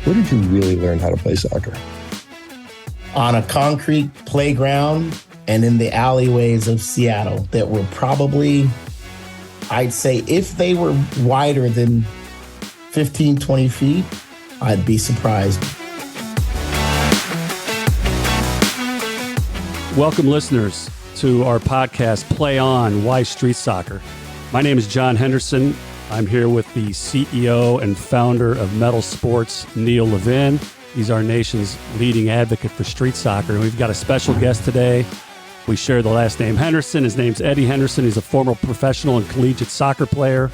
Where did you really learn how to play soccer? On a concrete playground and in the alleyways of Seattle that were probably, I'd say, if they were wider than 15, 20 feet, I'd be surprised. Welcome, listeners, to our podcast, Play On, Why Street Soccer. My name is John Henderson. I'm here with the CEO and founder of Metal Sports, Neal. He's our nation's leading advocate for street soccer. And we've got a special guest today. We share the last name Henderson. His name's Eddie Henderson. He's a former professional and collegiate soccer player.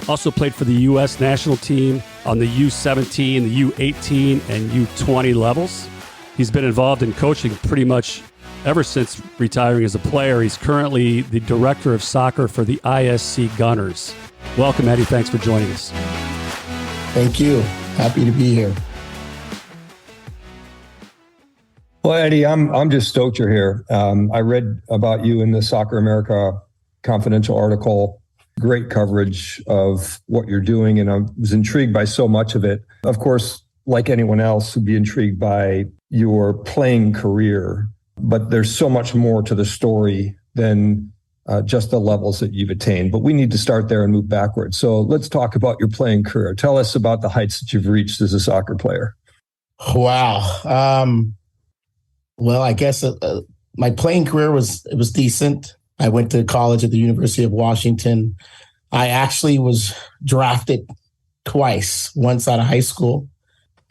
Also played for the U.S. national team on the U17, the U18, and U20 levels. He's been involved in coaching pretty much ever since retiring as a player. He's currently the director of soccer for the ISC Gunners. Welcome, Eddie. Thanks for joining us. Thank you. Happy to be here. Well, Eddie, I'm just stoked you're here. I read about you in the Soccer America Confidential article. Great coverage of what you're doing, and I was intrigued by so much of it. Of course, like anyone else, would be intrigued by your playing career, but there's so much more to the story than just the levels that you've attained. But we need to start there and move backwards. So let's talk about your playing career. Tell us about the heights that you've reached as a soccer player. Wow. Well, I guess my playing career was decent. I went to college at the University of Washington. I actually was drafted twice, once out of high school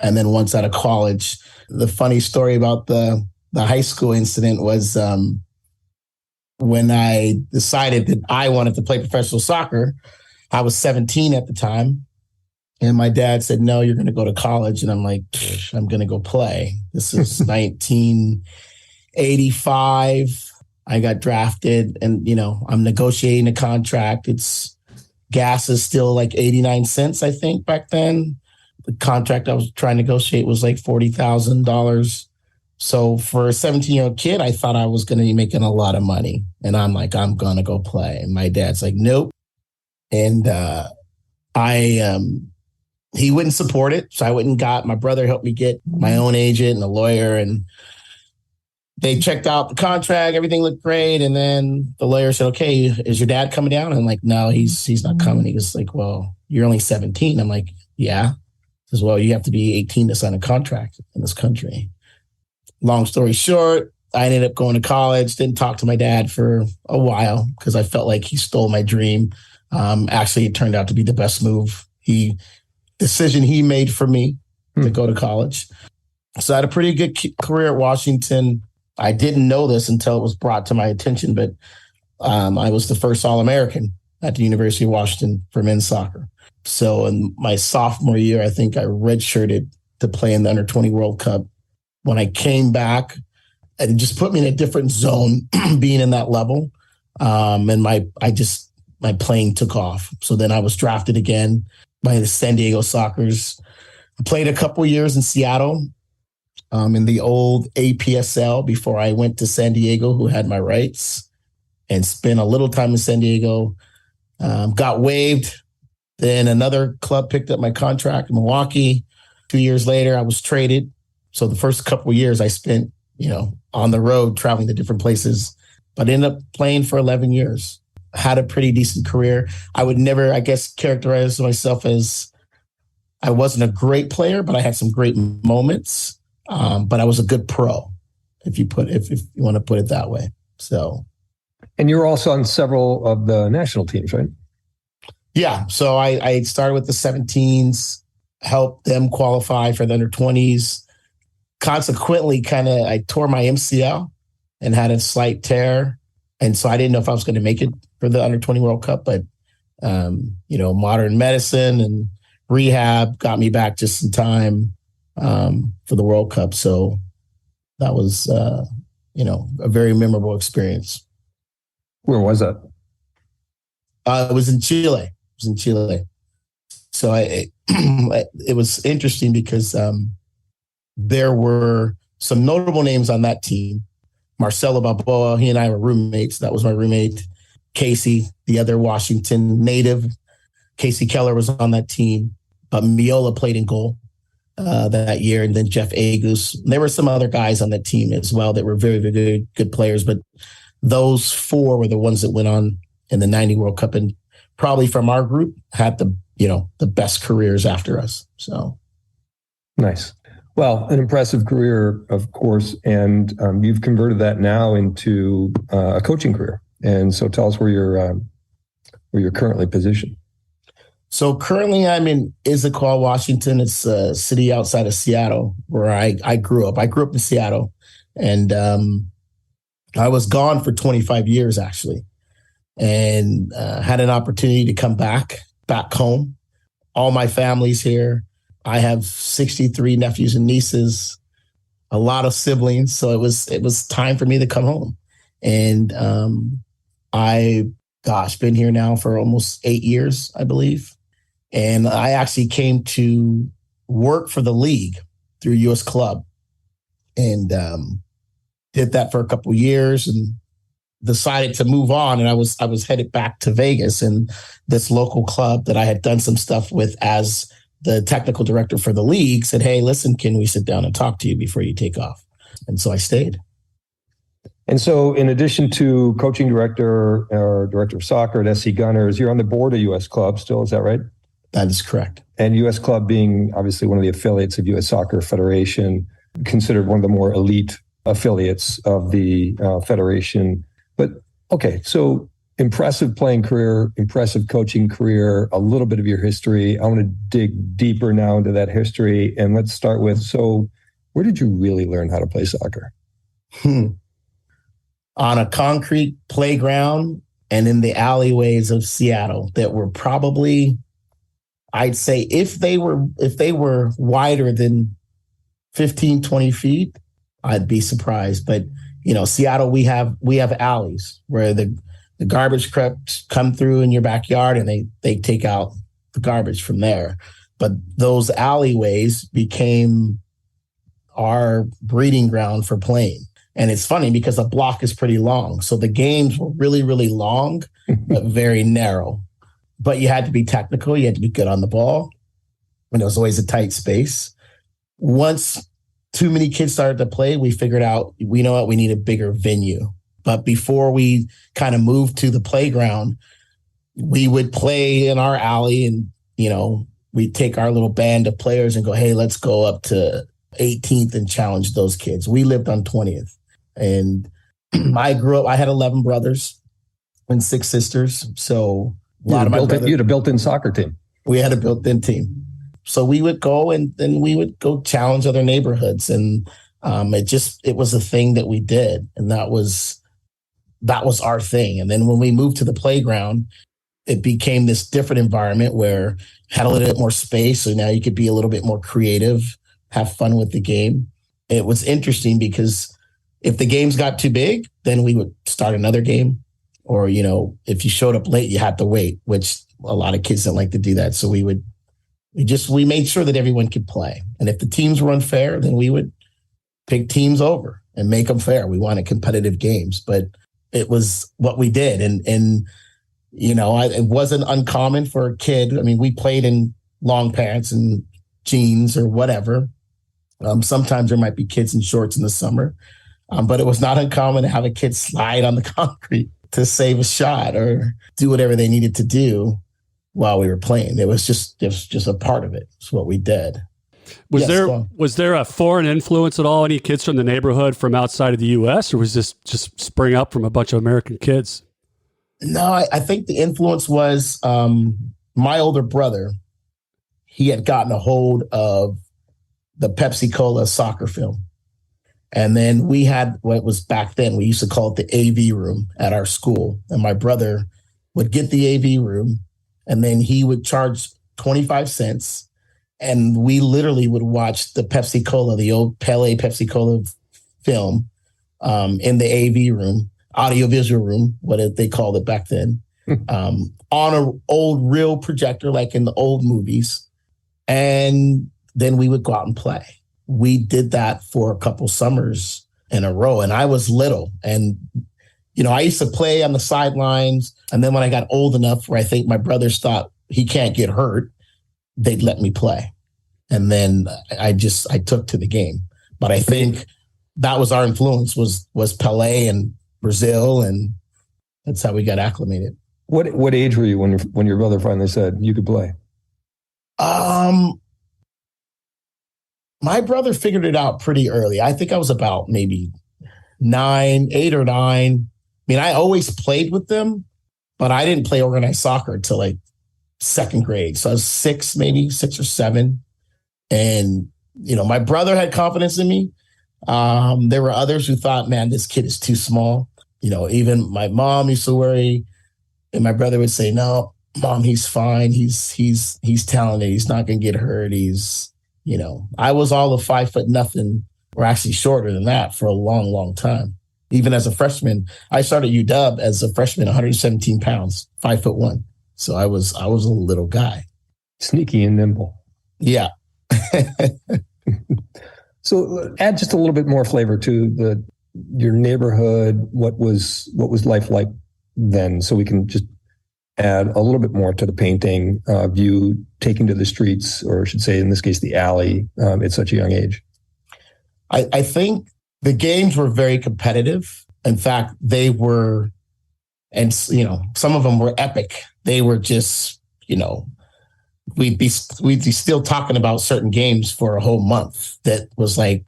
and then once out of college. The funny story about the high school incident was when I decided that I wanted to play professional soccer. I was 17 at the time. And my dad said, no, you're going to go to college. And I'm like, I'm going to go play. This is 1985. I got drafted and, I'm negotiating a contract. Gas is still like 89 cents, I think, back then. The contract I was trying to negotiate was like $40,000. So for a 17-year-old kid, I thought I was going to be making a lot of money. And I'm like, I'm going to go play. And my dad's like, nope. And he wouldn't support it. So I went and got, my brother helped me get my own agent and a lawyer. And they checked out the contract. Everything looked great. And then the lawyer said, okay, is your dad coming down? And I'm like, no, he's not coming. He was like, well, you're only 17. I'm like, yeah. He says, well, you have to be 18 to sign a contract in this country. Long story short, I ended up going to college, didn't talk to my dad for a while because I felt like he stole my dream. Actually, it turned out to be the best decision he made for me to go to college. So I had a pretty good career at Washington. I didn't know this until it was brought to my attention, but I was the first All-American at the University of Washington for men's soccer. So in my sophomore year, I think I redshirted to play in the Under-20 World Cup. When I came back, it just put me in a different zone being in that level. And my playing took off. So then I was drafted again by the San Diego Sockers. I played a couple years in Seattle in the old APSL before I went to San Diego, who had my rights, and spent a little time in San Diego. Got waived. Then another club picked up my contract in Milwaukee. 2 years later, I was traded. So the first couple of years I spent, on the road traveling to different places, but ended up playing for 11 years. Had a pretty decent career. I would never, I guess, characterize myself as I wasn't a great player, but I had some great moments. But I was a good pro, if you want to put it that way. So, and you were also on several of the national teams, right? Yeah. So I started with the 17s, helped them qualify for the under-20s. Consequently, I tore my MCL and had a slight tear. And so I didn't know if I was going to make it for the Under-20 World Cup, but, modern medicine and rehab got me back just in time for the World Cup. So that was, a very memorable experience. Where was that? It was in Chile. So it was interesting because there were some notable names on that team. Marcelo Balboa, he and I were roommates. That was my roommate. Casey, the other Washington native. Casey Keller was on that team. But Miola played in goal. that year, and then Jeff Agus. There were some other guys on the team as well that were very, very good players, but those four were the ones that went on in the 90 World Cup, and probably from our group had the best careers after us. So nice. Well, an impressive career, of course, and you've converted that now into a coaching career. And so tell us where you're currently positioned. So currently I'm in Issaquah, Washington. It's a city outside of Seattle where I grew up. I grew up in Seattle, and I was gone for 25 years, actually, and had an opportunity to come back home. All my family's here. I have 63 nephews and nieces, a lot of siblings. So it was time for me to come home. And been here now for almost 8 years, I believe. And I actually came to work for the league through US Club, and did that for a couple of years and decided to move on. And I was headed back to Vegas, and this local club that I had done some stuff with as the technical director for the league said, "Hey, listen, can we sit down and talk to you before you take off?" And so I stayed. And so in addition to coaching director or director of soccer at SC Gunners, you're on the board of US Club still, is that right? That is correct. And US Club being obviously one of the affiliates of US Soccer Federation, considered one of the more elite affiliates of the federation. But okay, so impressive playing career, impressive coaching career, a little bit of your history. I want to dig deeper now into that history. And let's start with, so where did you really learn how to play soccer? On a concrete playground and in the alleyways of Seattle that were probably, I'd say if they were wider than 15, 20 feet, I'd be surprised. But, Seattle, we have alleys where the garbage trucks come through in your backyard and they take out the garbage from there. But those alleyways became our breeding ground for playing. And it's funny because the block is pretty long. So the games were really, really long, but very narrow. But you had to be technical. You had to be good on the ball. And it was always a tight space. Once too many kids started to play, we figured out, we know what, we need a bigger venue. But before we kind of moved to the playground, we would play in our alley, and, we'd take our little band of players and go, "Hey, let's go up to 18th and challenge those kids." We lived on 20th. And I grew up, I had 11 brothers and 6 sisters. So you had a built-in soccer team. We had a built-in team. So we would go and then we would go challenge other neighborhoods. And it was a thing that we did. And that was our thing. And then when we moved to the playground, it became this different environment where it had a little bit more space. So now you could be a little bit more creative, have fun with the game. It was interesting because if the games got too big, then we would start another game. Or, if you showed up late, you had to wait, which a lot of kids didn't like to do that. So we made sure that everyone could play. And if the teams were unfair, then we would pick teams over and make them fair. We wanted competitive games, but it was what we did. And it wasn't uncommon for a kid. I mean, we played in long pants and jeans or whatever. Sometimes there might be kids in shorts in the summer. But it was not uncommon to have a kid slide on the concrete to save a shot or do whatever they needed to do while we were playing. It was just a part of it. It's what we did. Was there a foreign influence at all? Any kids from the neighborhood from outside of the U.S., or was this just spring up from a bunch of American kids? No, I think the influence was my older brother. He had gotten a hold of the Pepsi-Cola soccer film. And then we had what was back then, we used to call it the AV room at our school. And my brother would get the AV room, and then he would charge 25 cents. And we literally would watch the Pepsi-Cola, the old Pele Pepsi-Cola film in the AV room, audiovisual room, what they called it back then, on an old real projector, like in the old movies. And then we would go out and play. We did that for a couple summers in a row, and I was little. And, I used to play on the sidelines. And then when I got old enough where I think my brothers thought he can't get hurt, they'd let me play. And then I took to the game. But I think that was our influence was Pelé and Brazil, and that's how we got acclimated. What age were you when your brother finally said you could play? My brother figured it out pretty early. I think I was about maybe 8 or 9. I mean, I always played with them, but I didn't play organized soccer until like second grade. So I was 6 or 7. And, my brother had confidence in me. There were others who thought, man, this kid is too small. Even my mom used to worry, and my brother would say, no, Mom, he's fine. He's talented. He's not going to get hurt. I was all of 5 foot nothing, or actually shorter than that for a long, long time. Even as a freshman, I started UW as a freshman, 117 pounds, 5'1". So I was a little guy. Sneaky and nimble. Yeah. So add just a little bit more flavor to your neighborhood. What was life like then? So we can just add a little bit more to the painting of you taking to the streets, or I should say, in this case, the alley at such a young age. I think the games were very competitive. In fact, they were, and some of them were epic. They were just, we'd be still talking about certain games for a whole month. That was like,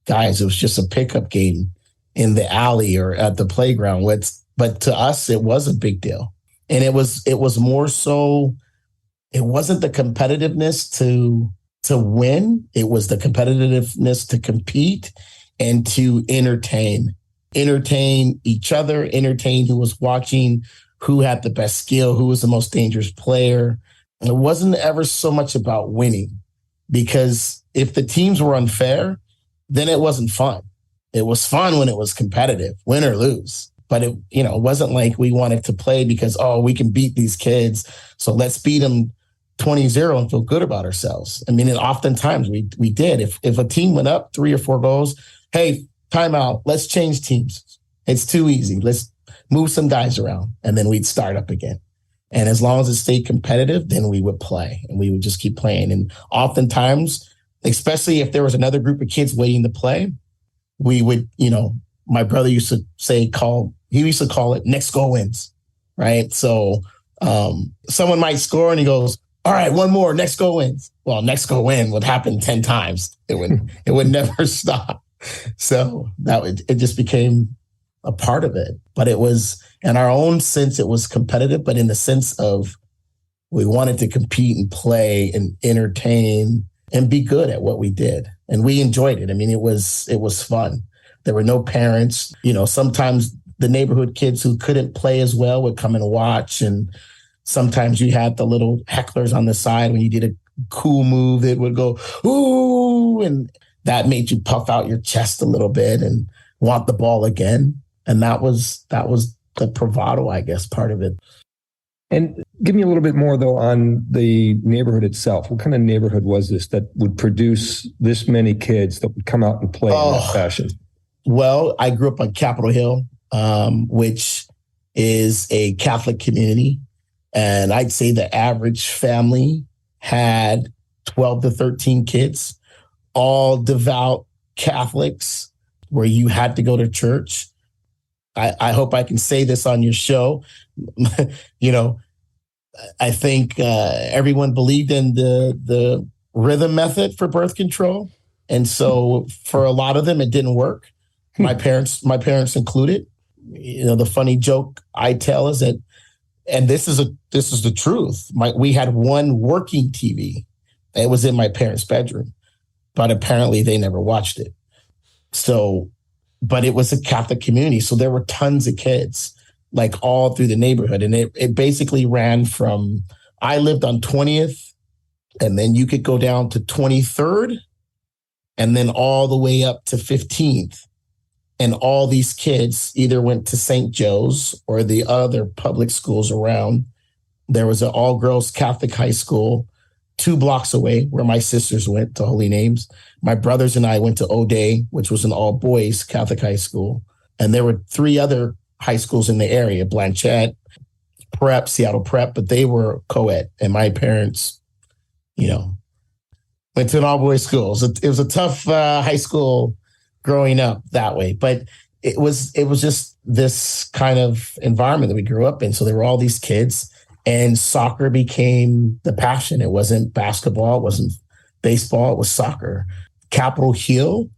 guys, it was just a pickup game in the alley or at the playground. But to us, it was a big deal. And it was more so, it wasn't the competitiveness to win. It was the competitiveness to compete and to entertain each other, entertain who was watching, who had the best skill, who was the most dangerous player. And it wasn't ever so much about winning, because if the teams were unfair, then it wasn't fun. It was fun when it was competitive, win or lose. But it wasn't like we wanted to play because, we can beat these kids, so let's beat them 20-0 and feel good about ourselves. I mean, and oftentimes we did. If a team went up 3 or 4 goals, hey, timeout, let's change teams. It's too easy. Let's move some guys around, and then we'd start up again. And as long as it stayed competitive, then we would play, and we would just keep playing. And oftentimes, especially if there was another group of kids waiting to play, we would, my brother used to call it next goal wins, right? So someone might score and he goes, all right, one more, next goal wins. Well, next goal win would happen 10 times. It would never stop. So it just became a part of it. But it was, in our own sense, it was competitive, but in the sense of we wanted to compete and play and entertain and be good at what we did. And we enjoyed it. I mean, it was fun. There were no parents. Sometimes the neighborhood kids who couldn't play as well would come and watch. And sometimes you had the little hecklers on the side when you did a cool move that would go, ooh, and that made you puff out your chest a little bit and want the ball again. And that was the bravado, I guess, part of it. And give me a little bit more, though, on the neighborhood itself. What kind of neighborhood was this that would produce this many kids that would come out and play in that fashion? Well, I grew up on Capitol Hill, which is a Catholic community. And I'd say the average family had 12 to 13 kids, all devout Catholics, where you had to go to church. I hope I can say this on your show. I think everyone believed in the rhythm method for birth control. And so for a lot of them, it didn't work. My parents included. The funny joke I tell is that, and this is the truth. We had one working TV. It was in my parents' bedroom, but apparently they never watched it. So, but it was a Catholic community. So there were tons of kids, like all through the neighborhood. And it basically ran from, I lived on 20th, and then you could go down to 23rd, and then all the way up to 15th. And all these kids either went to St. Joe's or the other public schools around. There was an all-girls Catholic high school 2 blocks away where my sisters went to Holy Names. My brothers and I went to O'Day, which was an all-boys Catholic high school. And there were 3 other high schools in the area, Blanchette, Prep, Seattle Prep, but they were co-ed. And my parents, Went to an all-boys school. It was a tough high school growing up that way, but it was just this kind of environment that we grew up in. So there were all these kids, and soccer became the passion. It wasn't basketball, it wasn't baseball, it was soccer. Capitol Hill,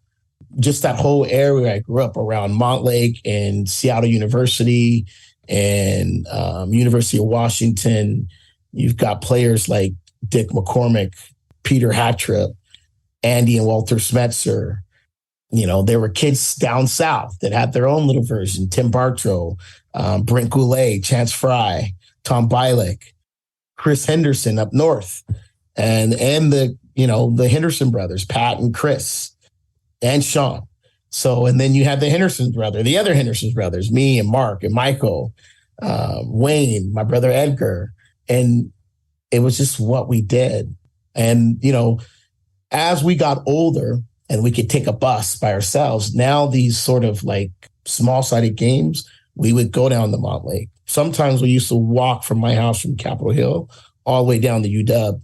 just that whole area I grew up around, Montlake and Seattle University and University of Washington. You've got players like Dick McCormick, Peter Hattrip, Andy and Walter Smetzer. There were kids down south that had their own little version. Tim Bartrow, Brent Goulet, Chance Fry, Tom Bialik, Chris Henderson up north, and the Henderson brothers, Pat and Chris and Sean. So, and then you had the other Henderson brothers, me and Mark and Michael, Wayne, my brother Edgar. And it was just what we did. And, as we got older and we could take a bus by ourselves, now these sort of like small-sided games, we would go down to Montlake. Sometimes we used to walk from my house from Capitol Hill all the way down to UW.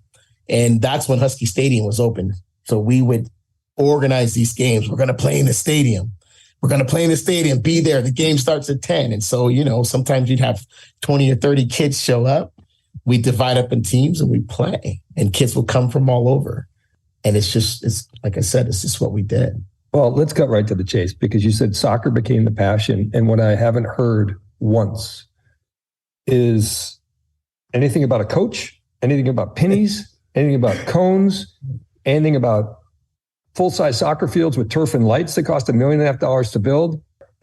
And that's when Husky Stadium was open. So we would organize these games. We're going to play in the stadium. Be there. The game starts at 10. And so, sometimes you'd have 20 or 30 kids show up. We divide up in teams and we play. And kids will come from all over. And it's like I said, it's just what we did. Well, let's cut right to the chase, because you said soccer became the passion. And what I haven't heard once is anything about a coach, anything about pennies, anything about cones, anything about full-size soccer fields with turf and lights that cost $1.5 million to build.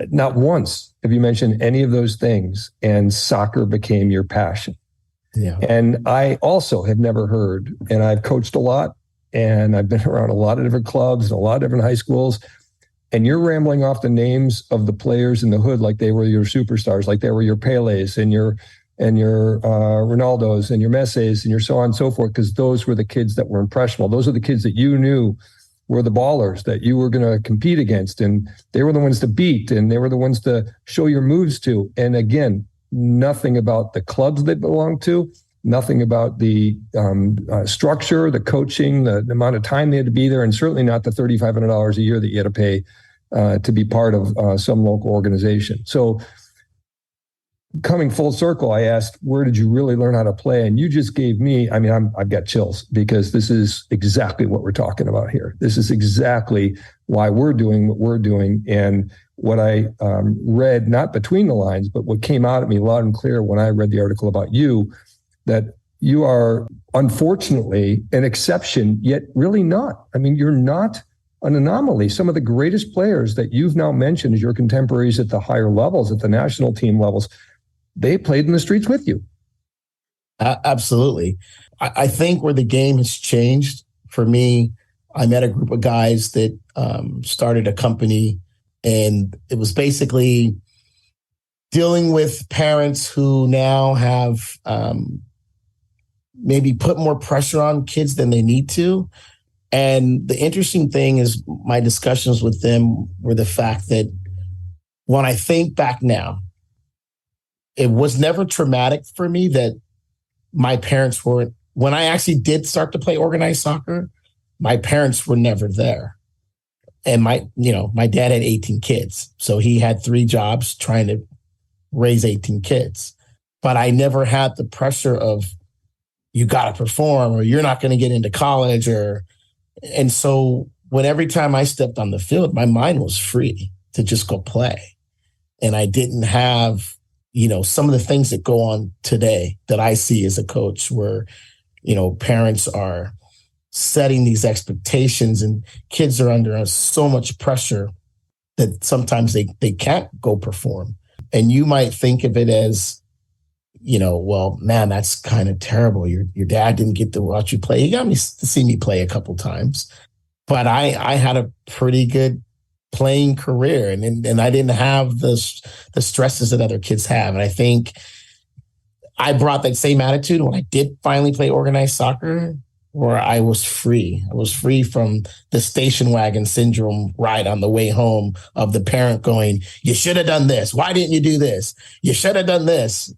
Not once have you mentioned any of those things, and soccer became your passion. Yeah. And I also have never heard, and I've coached a lot, and I've been around a lot of different clubs and a lot of different high schools, and you're rambling off the names of the players in the hood like they were your superstars, like they were your Pelés and your Ronaldos and your Messis and your so on and so forth, because those were the kids that were impressionable. Those are the kids that you knew were the ballers that you were going to compete against, and they were the ones to beat, and they were the ones to show your moves to. And again, nothing about the clubs they belonged to, nothing about the structure, the coaching, the amount of time they had to be there, and certainly not the $3,500 a year that you had to pay to be part of some local organization. So coming full circle, I asked, where did you really learn how to play? And you just gave me, I've got chills, because this is exactly what we're talking about here. This is exactly why we're doing what we're doing. And what I read, not between the lines, but what came out at me loud and clear when I read the article about you, that you are unfortunately an exception, yet really not. You're not an anomaly. Some of the greatest players that you've now mentioned as your contemporaries at the higher levels, at the national team levels, they played in the streets with you. Absolutely. I think where the game has changed for me, I met a group of guys that started a company, and it was basically dealing with parents who now have maybe put more pressure on kids than they need to. And the interesting thing is my discussions with them were the fact that when I think back now, it was never traumatic for me that my parents weren't, when I actually did start to play organized soccer, my parents were never there. And my dad had 18 kids. So he had 3 jobs trying to raise 18 kids. But I never had the pressure of, you got to perform, or you're not going to get into college, and so every time I stepped on the field, my mind was free to just go play. And I didn't have, some of the things that go on today that I see as a coach, where, parents are setting these expectations and kids are under so much pressure that sometimes they can't go perform. And you might think of it as, well, man, that's kind of terrible. Your dad didn't get to watch you play. He got me to see me play a couple times, but I had a pretty good playing career, and I didn't have the stresses that other kids have. And I think I brought that same attitude when I did finally play organized soccer, where I was free. I was free from the station wagon syndrome ride on the way home of the parent going, you should have done this. Why didn't you do this? You should have done this.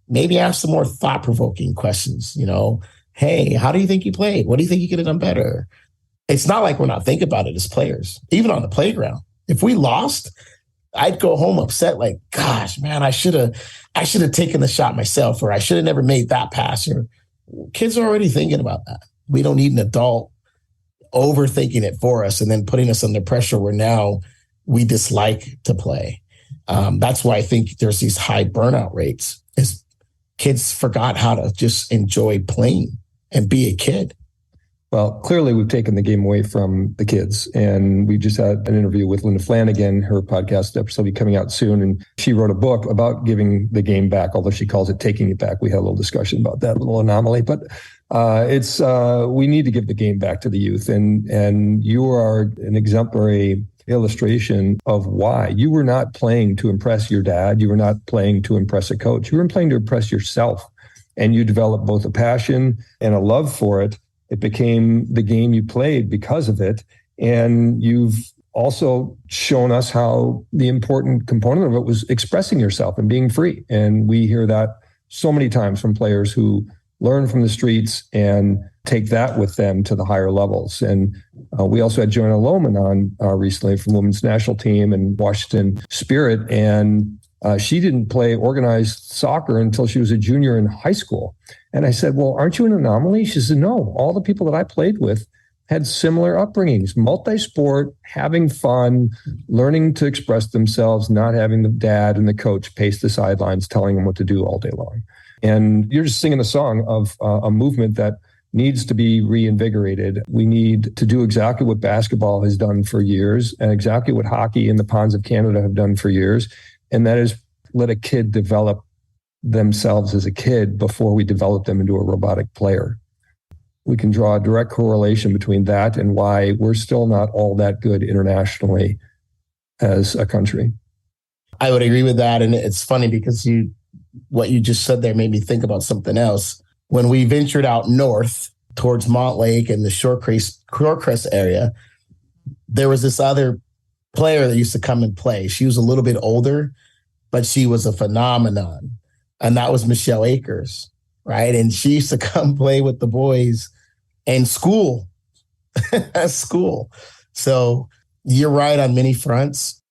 Maybe ask some more thought-provoking questions, Hey, how do you think you played? What do you think you could have done better? It's not like we're not thinking about it as players, even on the playground. If we lost, I'd go home upset, like, gosh, man, I should have taken the shot myself, or I should have never made that pass. Or kids are already thinking about that. We don't need an adult overthinking it for us and then putting us under pressure where now we dislike to play. That's why I think there's these high burnout rates, is kids forgot how to just enjoy playing and be a kid. Well, clearly we've taken the game away from the kids. And we just had an interview with Linda Flanagan. Her podcast episode will be coming out soon. And she wrote a book about giving the game back, although she calls it taking it back. We had a little discussion about that little anomaly. But we need to give the game back to the youth. And you are an exemplary illustration of why. You were not playing to impress your dad. You were not playing to impress a coach. You were playing to impress yourself. And you developed both a passion and a love for it. It became the game you played because of it. And you've also shown us how the important component of it was expressing yourself and being free. And we hear that so many times from players who learn from the streets and take that with them to the higher levels. And we also had Joanna Lohman on recently from Women's National Team and Washington Spirit. And she didn't play organized soccer until she was a junior in high school. And I said, well, aren't you an anomaly? She said, no, all the people that I played with had similar upbringings, multi-sport, having fun, learning to express themselves, not having the dad and the coach pace the sidelines, telling them what to do all day long. And you're just singing a song of a movement that needs to be reinvigorated. We need to do exactly what basketball has done for years and exactly what hockey and the Ponds of Canada have done for years. And that is let a kid develop themselves as a kid before we develop them into a robotic player. We can draw a direct correlation between that and why we're still not all that good internationally as a country. I would agree with that. And it's funny because what you just said there made me think about something else. When we ventured out north towards Montlake and the Shorecrest area, there was this other player that used to come and play. She was a little bit older, but she was a phenomenon. And that was Michelle Akers, right? And she used to come play with the boys in school. So you're right on many fronts.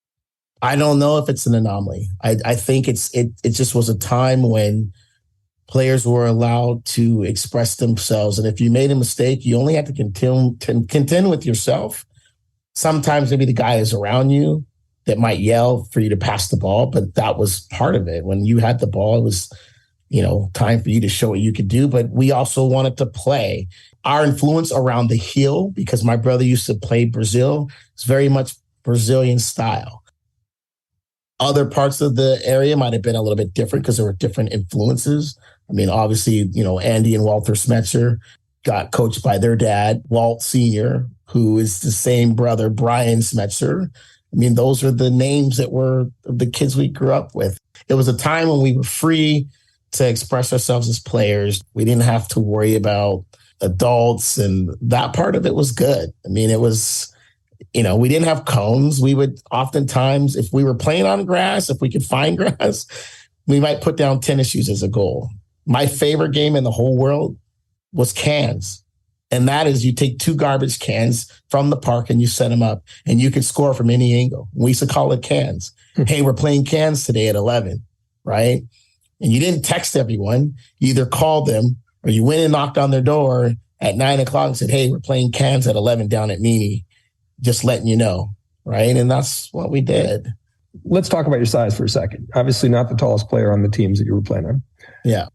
I don't know if it's an anomaly. I think it just was a time when players were allowed to express themselves. And if you made a mistake, you only had to contend with yourself. Sometimes maybe the guy is around you that might yell for you to pass the ball, but that was part of it. When you had the ball, it was, time for you to show what you could do. But we also wanted to play. Our influence around the heel, because my brother used to play Brazil, is very much Brazilian style. Other parts of the area might have been a little bit different because there were different influences. I mean, obviously, Andy and Walter Smetzer got coached by their dad, Walt Sr., who is the same brother, Brian Smetzer. I mean, those are the names that were the kids we grew up with. It was a time when we were free to express ourselves as players. We didn't have to worry about adults, and that part of it was good. I mean, it was, we didn't have cones. We would oftentimes, if we were playing on grass, if we could find grass, we might put down tennis shoes as a goal. My favorite game in the whole world was cans. And that is, you take 2 garbage cans from the park and you set them up and you can score from any angle. We used to call it cans. Hey, we're playing cans today at 11, right? And you didn't text everyone. You either called them or you went and knocked on their door at 9 o'clock and said, hey, we're playing cans at 11 down at Nini. Just letting you know, right? And that's what we did. Let's talk about your size for a second. Obviously not the tallest player on the teams that you were playing on. Yeah.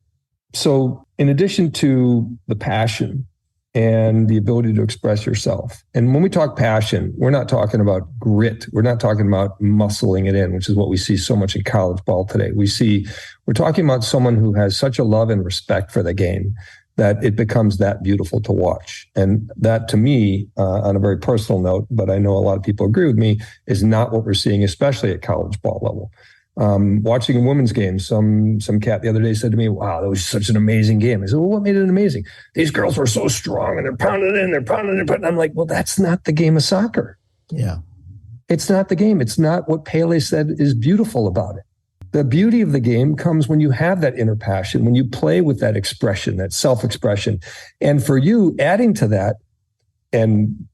So in addition to the passion and the ability to express yourself, and when we talk passion, we're not talking about grit. We're not talking about muscling it in, which is what we see so much in college ball today. We're talking about someone who has such a love and respect for the game that it becomes that beautiful to watch. And that, to me, on a very personal note, but I know a lot of people agree with me, is not what we're seeing, especially at college ball level. Watching a women's game, some cat the other day said to me, wow, that was such an amazing game. I said, well, what made it amazing? These girls were so strong and they're pounding in. I'm like, well, that's not the game of soccer. Yeah. It's not the game. It's not what Pele said is beautiful about it. The beauty of the game comes when you have that inner passion, when you play with that expression, that self-expression. And for you, adding to that, and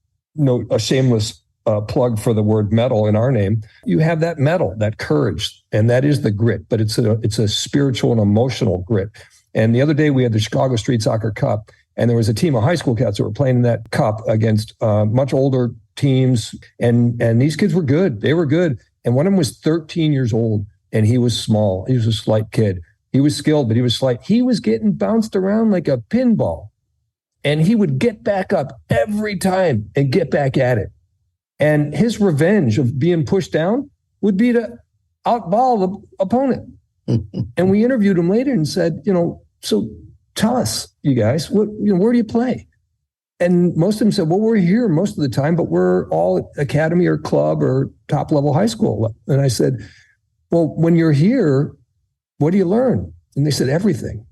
a shameless plug for the word metal in our name, you have that metal, that courage, and that is the grit, but it's a spiritual and emotional grit. And the other day we had the Chicago Street Soccer Cup, and there was a team of high school cats that were playing in that cup against much older teams, and these kids were good. They were good. And one of them was 13 years old, and he was small. He was a slight kid. He was skilled, but he was slight. He was getting bounced around like a pinball, and he would get back up every time and get back at it. And his revenge of being pushed down would be to outball the opponent. And we interviewed him later and said, so tell us, you guys, where do you play? And most of them said, well, we're here most of the time, but we're all academy or club or top level high school. And I said, well, when you're here, what do you learn? And they said, everything.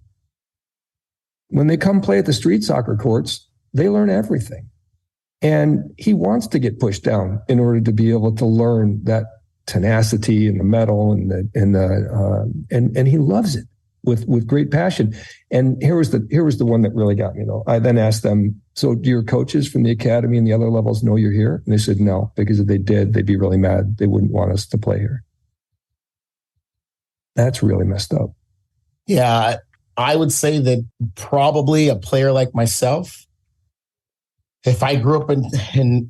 When they come play at the street soccer courts, they learn everything. And he wants to get pushed down in order to be able to learn that tenacity and the mettle and he loves it with great passion. And here was the one that really got me though. I then asked them, so do your coaches from the academy and the other levels know you're here? And they said no, because if they did, they'd be really mad. They wouldn't want us to play here. That's really messed up. Yeah, I would say that probably a player like myself, if I grew up in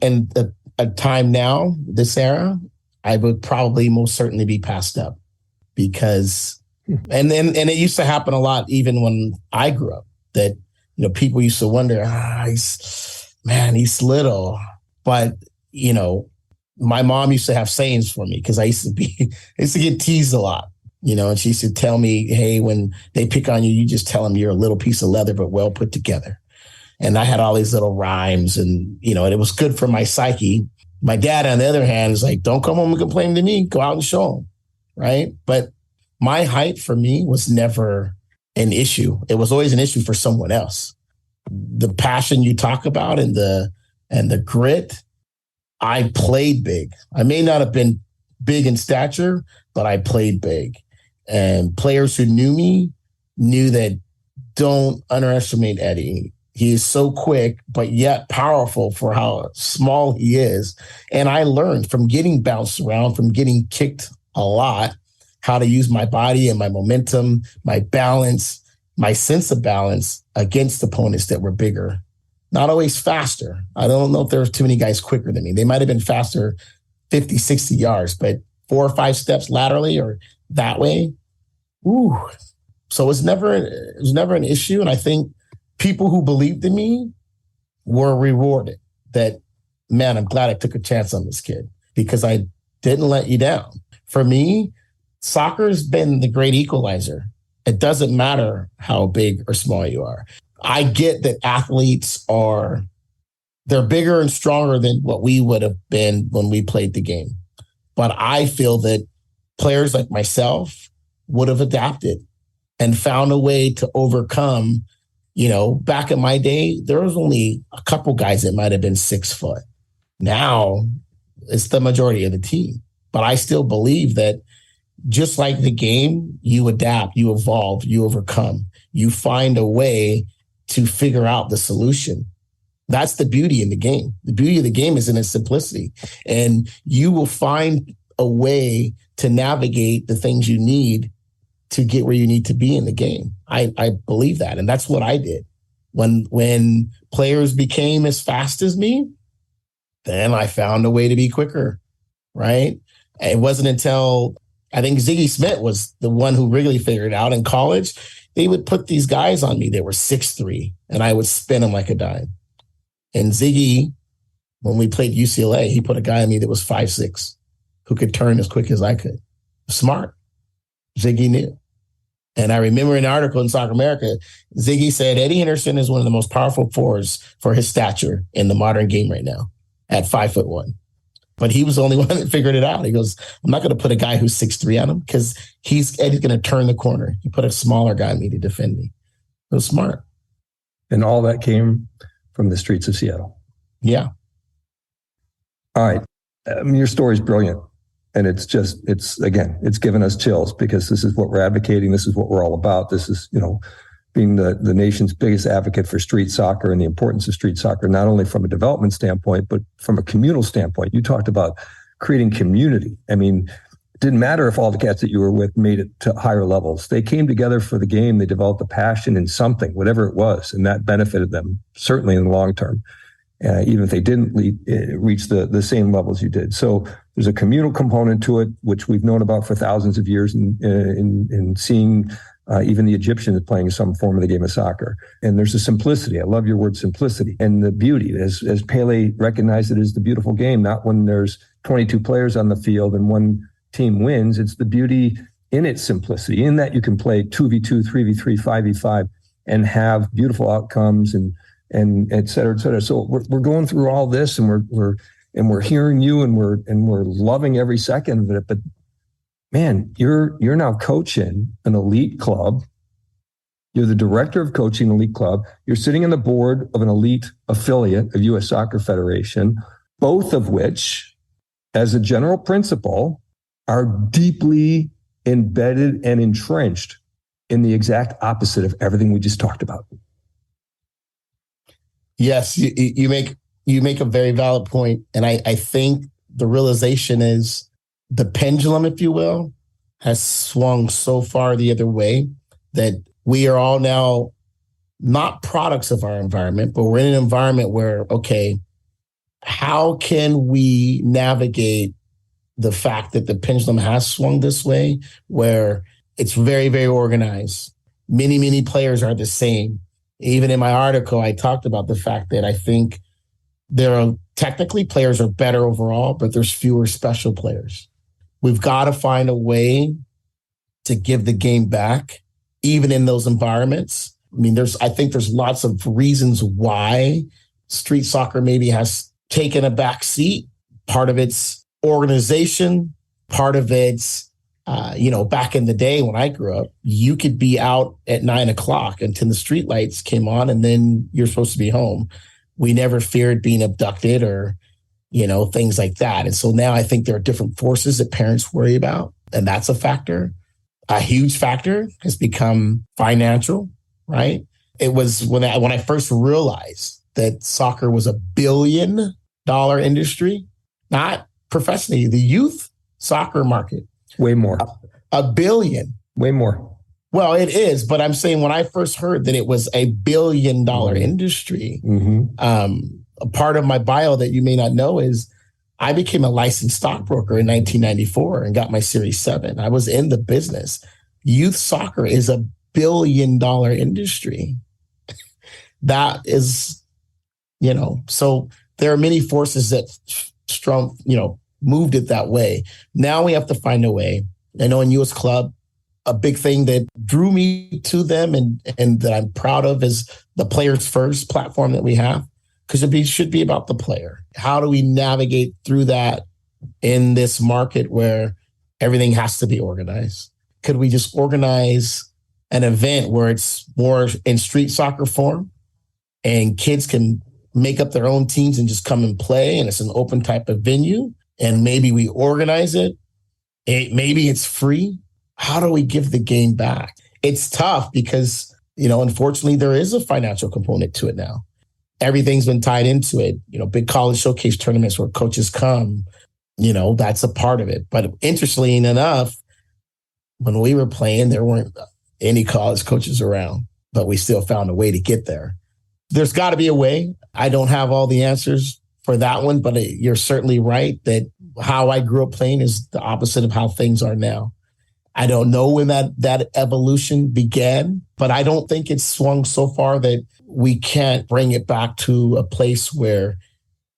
a time now, this era, I would probably most certainly be passed up because, and it used to happen a lot even when I grew up that, people used to wonder, he's little, but, my mom used to have sayings for me because I used to get teased a lot, and she used to tell me, hey, when they pick on you, you just tell them you're a little piece of leather, but well put together. And I had all these little rhymes and, and it was good for my psyche. My dad, on the other hand, is like, don't come home and complain to me. Go out and show them. Right. But my height for me was never an issue. It was always an issue for someone else. The passion you talk about and the grit, I played big. I may not have been big in stature, but I played big. And players who knew me knew that don't underestimate Eddie. He is so quick, but yet powerful for how small he is. And I learned from getting bounced around, from getting kicked a lot, how to use my body and my momentum, my balance, my sense of balance against opponents that were bigger. Not always faster. I don't know if there were too many guys quicker than me. They might have been faster 50, 60 yards, but 4 or 5 steps laterally or that way. Ooh. So it was never an issue. And I think people who believed in me were rewarded that, man, I'm glad I took a chance on this kid because I didn't let you down. For me, soccer has been the great equalizer. It doesn't matter how big or small you are. I get that athletes they're bigger and stronger than what we would have been when we played the game. But I feel that players like myself would have adapted and found a way to overcome. Back in my day, there was only a couple guys that might have been 6 foot. Now it's the majority of the team. But I still believe that just like the game, you adapt, you evolve, you overcome, you find a way to figure out the solution. That's the beauty in the game. The beauty of the game is in its simplicity. And you will find a way to navigate the things you need to get where you need to be in the game. I believe that. And that's what I did. When players became as fast as me, then I found a way to be quicker, right? It wasn't until I think Ziggy Smith was the one who really figured it out in college. They would put these guys on me that were 6'3", and I would spin them like a dime. And Ziggy, when we played UCLA, he put a guy on me that was 5'6", who could turn as quick as I could. Smart. Ziggy knew. And I remember an article in Soccer America, Ziggy said, Eddie Henderson is one of the most powerful forwards for his stature in the modern game right now at 5'1". But he was the only one that figured it out. He goes, I'm not going to put a guy who's 6'3" on him because Eddie's going to turn the corner. He put a smaller guy on me to defend me. It was smart. And all that came from the streets of Seattle. Yeah. All right. Your story's brilliant. And it's given us chills because this is what we're advocating. This is what we're all about. This is, being the nation's biggest advocate for street soccer and the importance of street soccer, not only from a development standpoint, but from a communal standpoint. You talked about creating community. I mean, it didn't matter if all the cats that you were with made it to higher levels. They came together for the game. They developed a passion in something, whatever it was, and that benefited them, certainly in the long term, even if they didn't reach the same levels you did. So there's a communal component to it, which we've known about for thousands of years in seeing even the Egyptians playing some form of the game of soccer. And there's a simplicity. I love your word simplicity. And the beauty, as Pele recognized it, is the beautiful game, not when there's 22 players on the field and one team wins. It's the beauty in its simplicity, in that you can play 2v2, 3v3, 5v5, and have beautiful outcomes and et cetera, et cetera. So we're going through all this, and we're hearing you, and we're loving every second of it. But man, you're now coaching an elite club. You're the director of coaching an elite club. You're sitting on the board of an elite affiliate of U.S. Soccer Federation, both of which, as a general principle, are deeply embedded and entrenched in the exact opposite of everything we just talked about. Yes, you make a very valid point. And I think the realization is the pendulum, if you will, has swung so far the other way that we are all now not products of our environment, but we're in an environment where, okay, how can we navigate the fact that the pendulum has swung this way, where it's very, very organized. Many, many players are the same. Even in my article, I talked about the fact that I think technically players are better overall, but there's fewer special players. We've got to find a way to give the game back, even in those environments. I mean, I think there's lots of reasons why street soccer maybe has taken a back seat. Part of it's organization, part of it's, back in the day when I grew up, you could be out at 9:00 until the street lights came on, and then you're supposed to be home. We never feared being abducted or things like that. And so now I think there are different forces that parents worry about, and that's a factor. A huge factor has become financial, right? It was when I first realized that soccer was $1 billion industry, not professionally, the youth soccer market. Way more. $1 billion. Way more. Well, it is, but I'm saying when I first heard that it was $1 billion industry, a part of my bio that you may not know is I became a licensed stockbroker in 1994 and got my Series 7. I was in the business. Youth soccer is $1 billion industry. That is, so there are many forces that moved it that way. Now we have to find a way. I know in U.S. Club, a big thing that drew me to them and that I'm proud of is the Players First platform that we have, because it should be about the player. How do we navigate through that in this market where everything has to be organized? Could we just organize an event where it's more in street soccer form and kids can make up their own teams and just come and play, and it's an open type of venue, and maybe we organize it? Maybe it's free. How do we give the game back? It's tough because, unfortunately, there is a financial component to it now. Everything's been tied into it. Big college showcase tournaments where coaches come, that's a part of it. But interestingly enough, when we were playing, there weren't any college coaches around, but we still found a way to get there. There's got to be a way. I don't have all the answers for that one, but you're certainly right that how I grew up playing is the opposite of how things are now. I don't know when that evolution began, but I don't think it's swung so far that we can't bring it back to a place where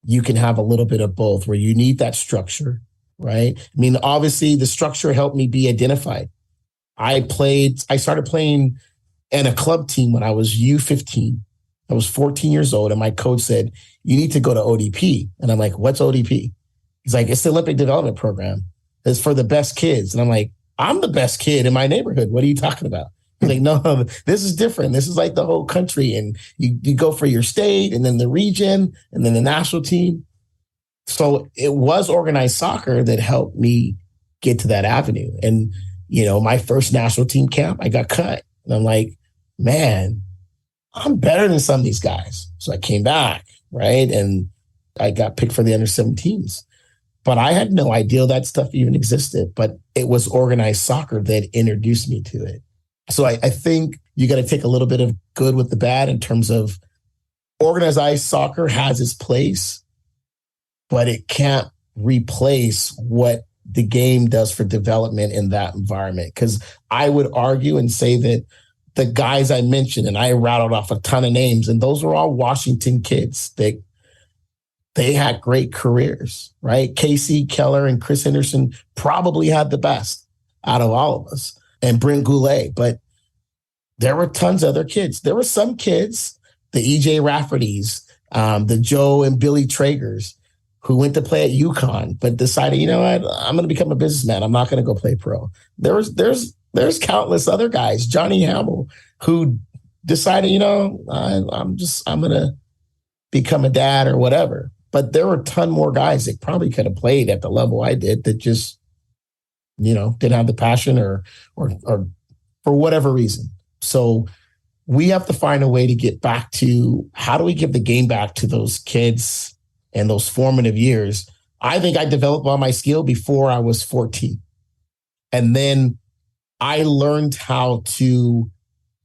you can have a little bit of both, where you need that structure, right? I mean, obviously the structure helped me be identified. I started playing in a club team when I was U15. I was 14 years old, and my coach said, you need to go to ODP. And I'm like, what's ODP? He's like, it's the Olympic Development Program. It's for the best kids. And I'm like, I'm the best kid in my neighborhood. What are you talking about? He's like, no, this is different. This is like the whole country. And you go for your state and then the region and then the national team. So it was organized soccer that helped me get to that avenue. And, my first national team camp, I got cut. And I'm like, man, I'm better than some of these guys. So I came back, right? And I got picked for the under-17s. But I had no idea that stuff even existed. But it was organized soccer that introduced me to it. So I think you got to take a little bit of good with the bad in terms of organized soccer has its place, but it can't replace what the game does for development in that environment. Because I would argue and say that the guys I mentioned, and I rattled off a ton of names, and those were all Washington kids. They had great careers, right? Casey Keller and Chris Henderson probably had the best out of all of us, and Brent Goulet. But there were tons of other kids. There were some kids, the EJ Raffertys, the Joe and Billy Tragers, who went to play at UConn, but decided, I'm going to become a businessman. I'm not going to go play pro. There's countless other guys, Johnny Hamill, who decided, I'm going to become a dad or whatever. But there were a ton more guys that probably could have played at the level I did that just, didn't have the passion or for whatever reason. So we have to find a way to get back to how do we give the game back to those kids and those formative years. I think I developed all my skill before I was 14. And then I learned how to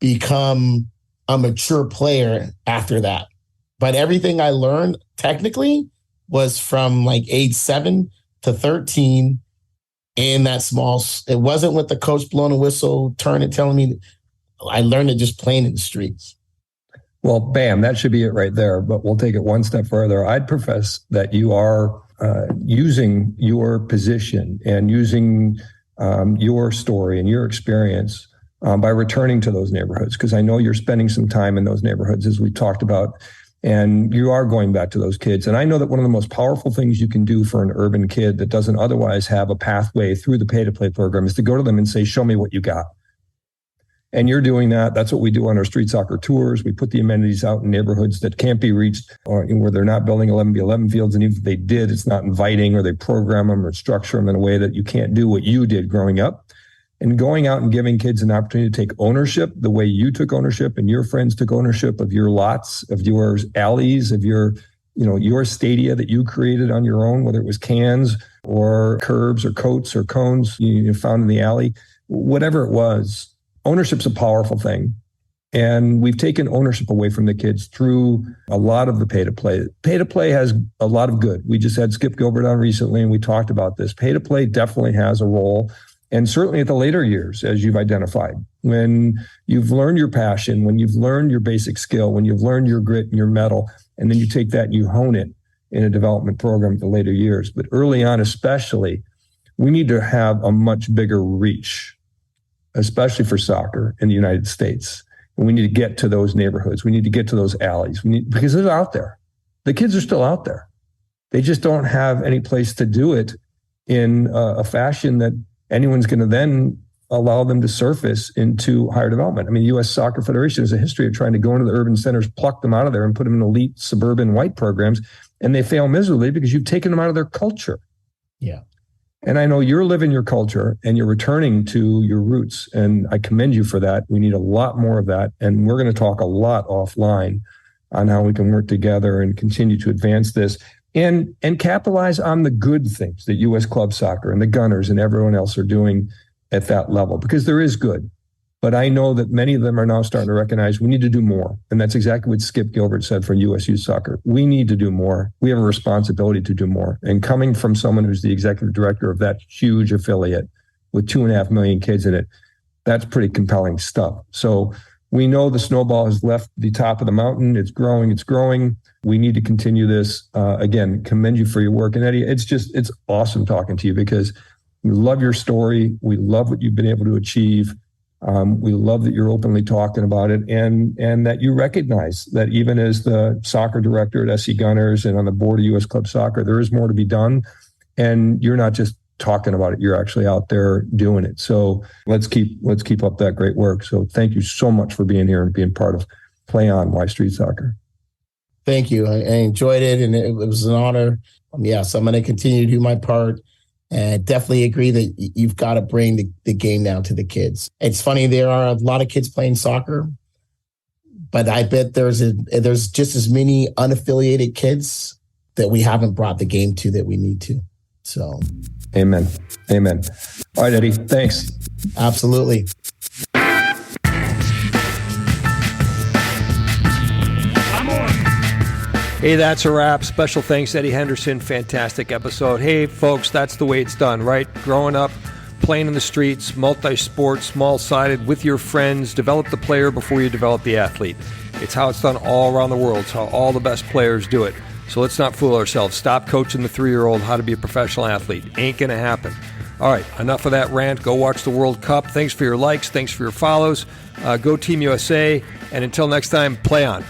become a mature player after that. But everything I learned technically was from like age 7 to 13 in that small. It wasn't with the coach blowing a whistle, turning, telling me. I learned it just playing in the streets. Well, bam, that should be it right there. But we'll take it one step further. I'd profess that you are using your position and using your story and your experience by returning to those neighborhoods, because I know you're spending some time in those neighborhoods, as we talked about, and you are going back to those kids. And I know that one of the most powerful things you can do for an urban kid that doesn't otherwise have a pathway through the pay-to-play program is to go to them and say, show me what you got. And you're doing that. That's what we do on our street soccer tours. We put the amenities out in neighborhoods that can't be reached, or where they're not building 11v11 fields. And even if they did, it's not inviting, or they program them or structure them in a way that you can't do what you did growing up. And going out and giving kids an opportunity to take ownership the way you took ownership and your friends took ownership of your lots, of your alleys, of your stadia that you created on your own, whether it was cans or curbs or coats or cones you found in the alley, whatever it was. Ownership's a powerful thing. And we've taken ownership away from the kids through a lot of the pay-to-play. Pay-to-play has a lot of good. We just had Skip Gilbert on recently, and we talked about this. Pay-to-play definitely has a role. And certainly at the later years, as you've identified, when you've learned your passion, when you've learned your basic skill, when you've learned your grit and your mettle, and then you take that and you hone it in a development program at the later years. But early on, especially, we need to have a much bigger reach, especially for soccer in the United States. And we need to get to those neighborhoods. We need to get to those alleys. Because they're out there. The kids are still out there. They just don't have any place to do it in a fashion that anyone's going to then allow them to surface into higher development. I mean, the U.S. Soccer Federation has a history of trying to go into the urban centers, pluck them out of there, and put them in elite suburban white programs. And they fail miserably because you've taken them out of their culture. Yeah. And I know you're living your culture and you're returning to your roots. And I commend you for that. We need a lot more of that. And we're going to talk a lot offline on how we can work together and continue to advance this and capitalize on the good things that U.S. Club Soccer and the Gunners and everyone else are doing at that level, because there is good. But I know that many of them are now starting to recognize we need to do more. And that's exactly what Skip Gilbert said for U.S. Youth Soccer. We need to do more. We have a responsibility to do more. And coming from someone who's the executive director of that huge affiliate with 2.5 million kids in it, that's pretty compelling stuff. So we know the snowball has left the top of the mountain. It's growing. It's growing. We need to continue this. Again, commend you for your work. And Eddie, it's awesome talking to you, because we love your story. We love what you've been able to achieve. We love that you're openly talking about it, and that you recognize that even as the soccer director at SC Gunners and on the board of U.S. Club Soccer, there is more to be done. And you're not just talking about it, you're actually out there doing it. So let's keep up that great work. So thank you so much for being here and being part of Play On Why Street Soccer. Thank you. I enjoyed it, and it was an honor. Yes, I'm going to continue to do my part And definitely agree that you've got to bring the game down to the kids. It's funny, there are a lot of kids playing soccer, but I bet there's just as many unaffiliated kids that we haven't brought the game to that we need to. So, amen. Amen. All right, Eddie, thanks. Absolutely. Hey, that's a wrap. Special thanks, Eddie Henderson. Fantastic episode. Hey, folks, that's the way it's done, right? Growing up, playing in the streets, multi-sport, small-sided, with your friends. Develop the player before you develop the athlete. It's how it's done all around the world. It's how all the best players do it. So let's not fool ourselves. Stop coaching the 3-year-old how to be a professional athlete. Ain't going to happen. All right, enough of that rant. Go watch the World Cup. Thanks for your likes. Thanks for your follows. Go Team USA. And until next time, play on.